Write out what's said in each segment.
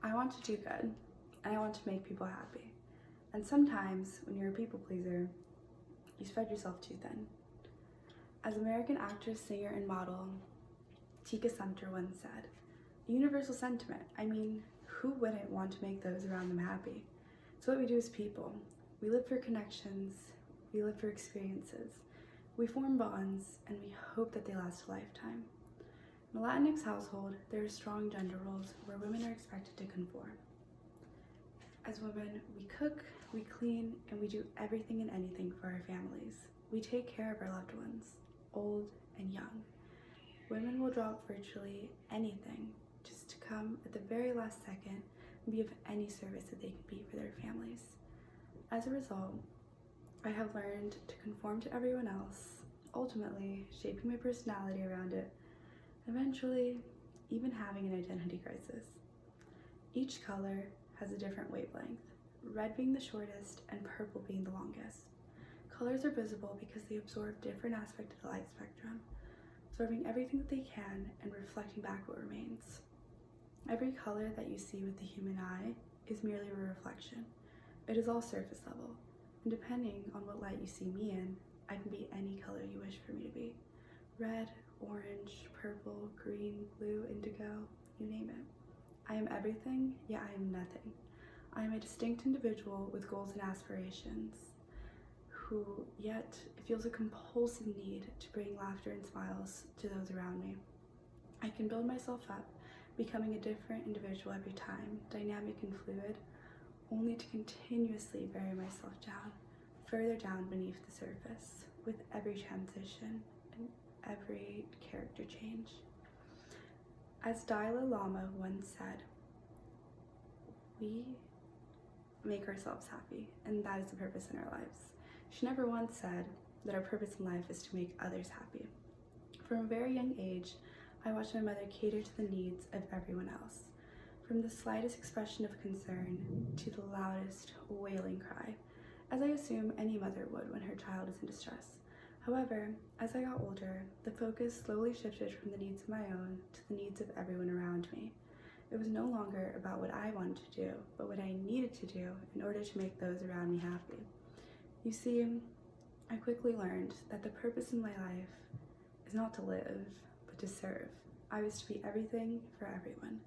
I want to do good, and I want to make people happy. And sometimes, when you're a people pleaser, you spread yourself too thin. As American actress, singer, and model Tika Sumpter once said, a universal sentiment. I mean, who wouldn't want to make those around them happy? It's what we do as people. We live for connections, we live for experiences, we form bonds, and we hope that they last a lifetime. In a Latinx household, there are strong gender roles where women are expected to conform. As women, we cook, we clean, and we do everything and anything for our families. We take care of our loved ones, old and young. Women will drop virtually anything just to come at the very last second and be of any service that they can be for their families. As a result, I have learned to conform to everyone else, ultimately shaping my personality around it, eventually even having an identity crisis. Each color has a different wavelength, red being the shortest and purple being the longest. Colors are visible because they absorb different aspects of the light spectrum, absorbing everything that they can and reflecting back what remains. Every color that you see with the human eye is merely a reflection. It is all surface level, and depending on what light you see me in, I can be any color you wish for me to be. Red, orange, purple, green, blue, indigo, you name it. I am everything, yet I am nothing. I am a distinct individual with goals and aspirations, who yet feels a compulsive need to bring laughter and smiles to those around me. I can build myself up, becoming a different individual every time, dynamic and fluid, only to continuously bury myself down, further down beneath the surface, with every transition and every character change. As Dalai Lama once said, we make ourselves happy, and that is the purpose in our lives. She never once said that our purpose in life is to make others happy. From a very young age, I watched my mother cater to the needs of everyone else, from the slightest expression of concern to the loudest wailing cry, as I assume any mother would when her child is in distress. However, as I got older, the focus slowly shifted from the needs of my own to the needs of everyone around me. It was no longer about what I wanted to do, but what I needed to do in order to make those around me happy. You see, I quickly learned that the purpose in my life is not to live, but to serve. I was to be everything for everyone.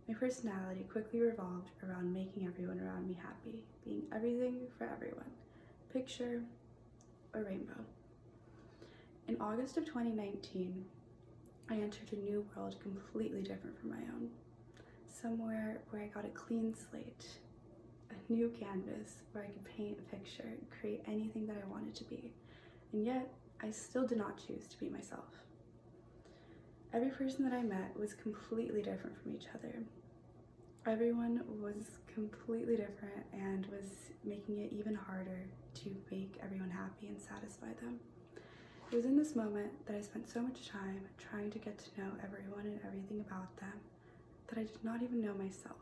My personality quickly revolved around making everyone around me happy, being everything for everyone. Picture a rainbow. In August of 2019, I entered a new world completely different from my own. Somewhere where I got a clean slate, a new canvas where I could paint a picture, create anything that I wanted to be. And yet, I still did not choose to be myself. Every person that I met was completely different from each other. Everyone was completely different and was making it even harder to make everyone happy and satisfy them. It was in this moment that I spent so much time trying to get to know everyone and everything about them that I did not even know myself.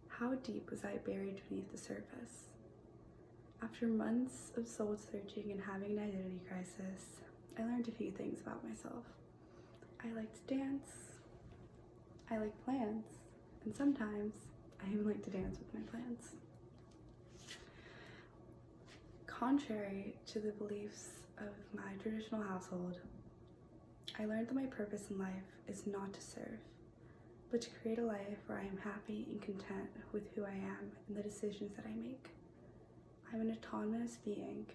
How deep was I buried beneath the surface? After months of soul searching and having an identity crisis, I learned a few things about myself. I like to dance, I like plants, and sometimes I even like to dance with my plants. Contrary to the beliefs of my traditional household, I learned that my purpose in life is not to serve, but to create a life where I am happy and content with who I am and the decisions that I make. I'm an autonomous being,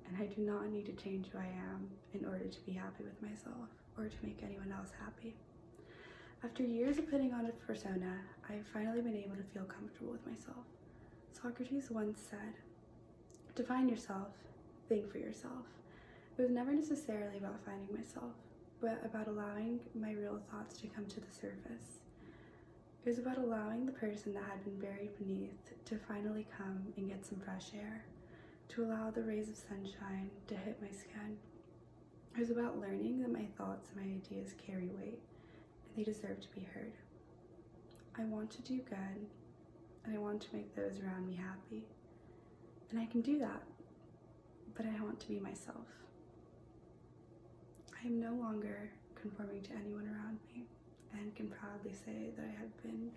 and I do not need to change who I am in order to be happy with myself or to make anyone else happy. After years of putting on a persona, I've finally been able to feel comfortable with myself. Socrates once said, "Define yourself, think for yourself." It was never necessarily about finding myself, but about allowing my real thoughts to come to the surface. It was about allowing the person that had been buried beneath to finally come and get some fresh air, to allow the rays of sunshine to hit my skin. It was about learning that my thoughts and my ideas carry weight, and they deserve to be heard. I want to do good, and I want to make those around me happy. And I can do that, but I want to be myself. I am no longer conforming to anyone around me, and can proudly say that I have been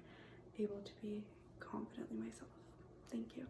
able to be confidently myself. Thank you.